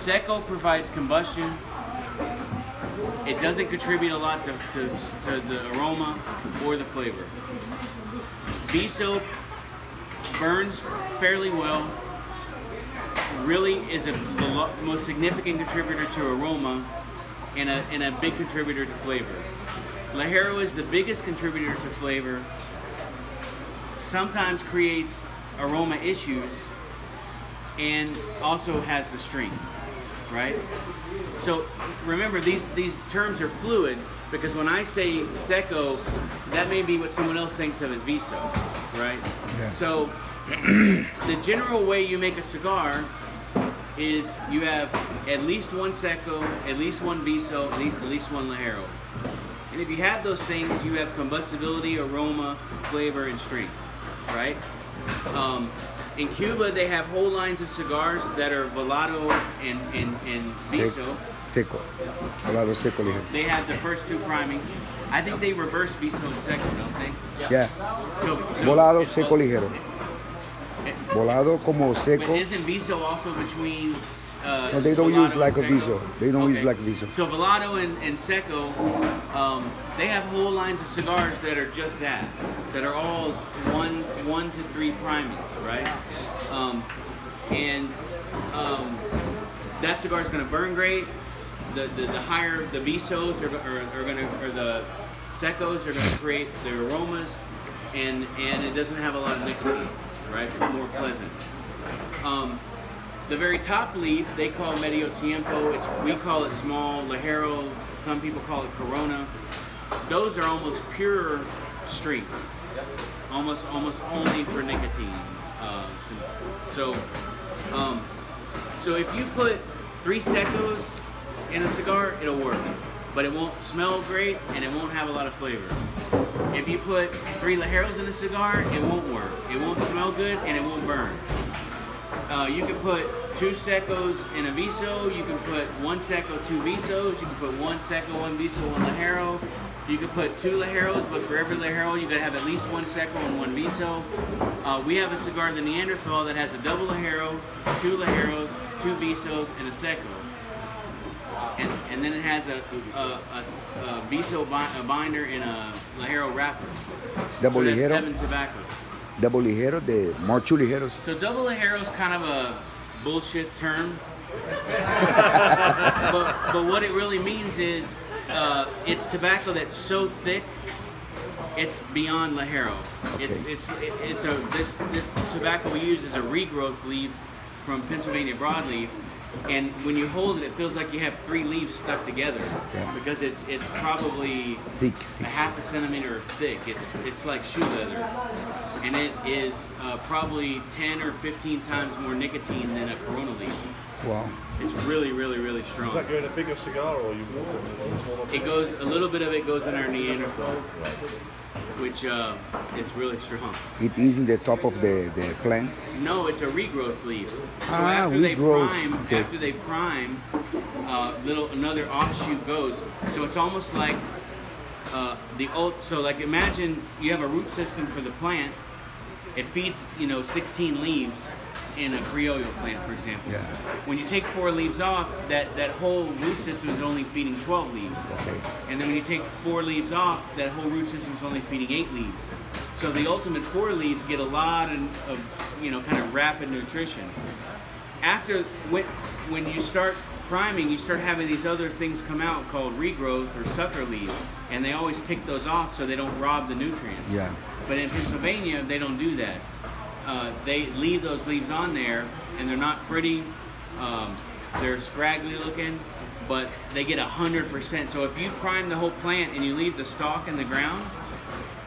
Seco provides combustion. It doesn't contribute a lot to the aroma or the flavor. Viso burns fairly well. Really is the most significant contributor to aroma and a big contributor to flavor. Ligero is the biggest contributor to flavor. Sometimes creates aroma issues and also has the strength, right? So remember, these terms are fluid because when I say Seco, that may be what someone else thinks of as Viso, right? Yeah. So the general way you make a cigar is you have at least one Seco, at least one Viso, at least one Ligero. And if you have those things, you have combustibility, aroma, flavor, and strength, right? In Cuba, they have whole lines of cigars that are Volado and Viso. Seco. Volado seco ligero. They have the first two primings. I think they reverse Viso and Seco, don't they? Yeah. So Volado seco ligero. Volado como But seco. isn't Viso also between? No, they don't Volado use like a and Seco? Viso. They don't use Okay. like Viso. So Volado and Seco, they have whole lines of cigars that are just that are all one to three primings, right? That cigar is going to burn great. The higher the Visos are going to, or the Secos are going to create their aromas, and it doesn't have a lot of nicotine, right? It's more pleasant. The very top leaf they call Medio Tiempo. We call it small Ligero. Some people call it Corona. Those are almost pure strength, almost only for nicotine. So if you put 3 Secos in a cigar, it'll work, but it won't smell great and it won't have a lot of flavor. If you put 3 Ligeros in a cigar, it won't work. It won't smell good and it won't burn. You can put 2 Secos in a Viso. You can put 1 Seco, 2 Visos. You can put 1 Seco, 1 Viso, 1 Ligero. You can put 2 Ligeros, but for every Ligero, you gotta have at least 1 Seco and 1 Viso. We have a cigar, the Neanderthal, that has a double Ligero, 2 Ligeros, 2 Visos, and a Seco. And then it has a Viso binder and a Ligero wrapper. Double So that's ligero. 7 tobaccos. Double ligero, de more two ligeros. So double Ligero is kind of a bullshit term. but what it really means is it's tobacco that's so thick it's beyond Ligero. This tobacco we use is a regrowth leaf from Pennsylvania broadleaf, and when you hold it, it feels like you have 3 leaves stuck together because it's probably Thick. a half a centimeter thick. It's like shoe leather, and it is probably 10 or 15 times more nicotine than a Corona leaf. Wow. It's really, really, really strong. Does that go in a bigger cigar or you walk it in a smaller? It goes, a little bit of it goes in our Neanderthal, which is really strong. It is in the top of the plants. No, it's a regrowth leaf. So regrowth. after they prime, another offshoot goes. So it's almost like so like imagine you have a root system for the plant. It feeds 16 leaves in a criollo plant, for example. Yeah. When you take 4 leaves off, that whole root system is only feeding 12 leaves. Okay. And then when you take 4 leaves off, that whole root system is only feeding 8 leaves. So the ultimate 4 leaves get a lot of kind of rapid nutrition. After when you start priming, you start having these other things come out called regrowth or sucker leaves, and they always pick those off so they don't rob the nutrients. Yeah. But in Pennsylvania, they don't do that. They leave those leaves on there, and they're not pretty. They're scraggly looking, but they get 100%. So if you prime the whole plant and you leave the stalk in the ground,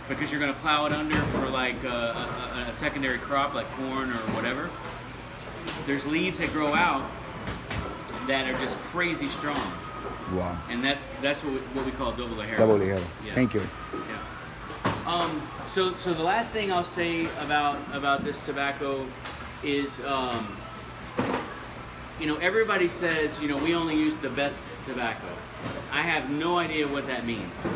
because you're going to plow it under for like a secondary crop like corn or whatever, there's leaves that grow out that are just crazy strong. Wow. And that's what we call double Ligero. Double ligero. Yeah. Thank you. Yeah. So the last thing I'll say about this tobacco is, everybody says, we only use the best tobacco. I have no idea what that means.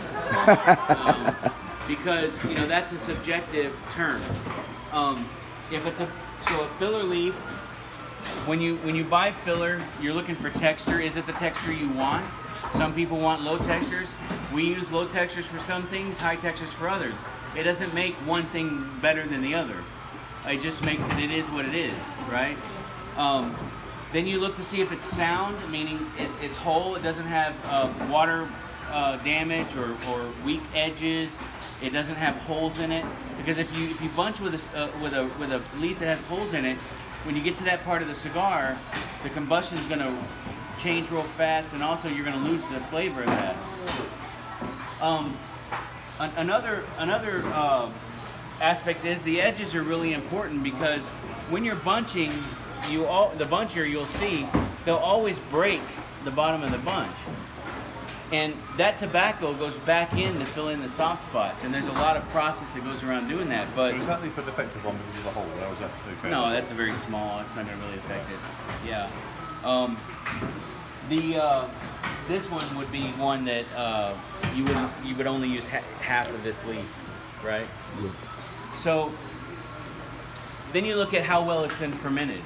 Because, that's a subjective term. A filler leaf when you buy filler, you're looking for texture. Is it the texture you want? Some people want low textures. We use low textures for some things, high textures for others. It doesn't make one thing better than the other. It just makes it is what it is, right? Then you look to see if it's sound, meaning it's whole. It doesn't have water damage or weak edges. It doesn't have holes in it. Because if you bunch with a leaf that has holes in it, when you get to that part of the cigar, the combustion is going to change real fast, and also you're going to lose the flavor of that. Another aspect is the edges are really important, because when you're bunching, the buncher, you'll see they'll always break the bottom of the bunch, and that tobacco goes back in to fill in the soft spots, and there's a lot of process that goes around doing that. But So is that the defective one because of the hole, or is that to do? no, that's a very small. It's not going to really affect it. Yeah. This one would be one that you would only use half of this leaf, right? Yes. So then you look at how well it's been fermented.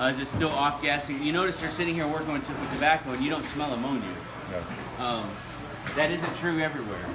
Is it still off gassing? You notice they're sitting here working with tobacco and you don't smell ammonia. No. That isn't true everywhere.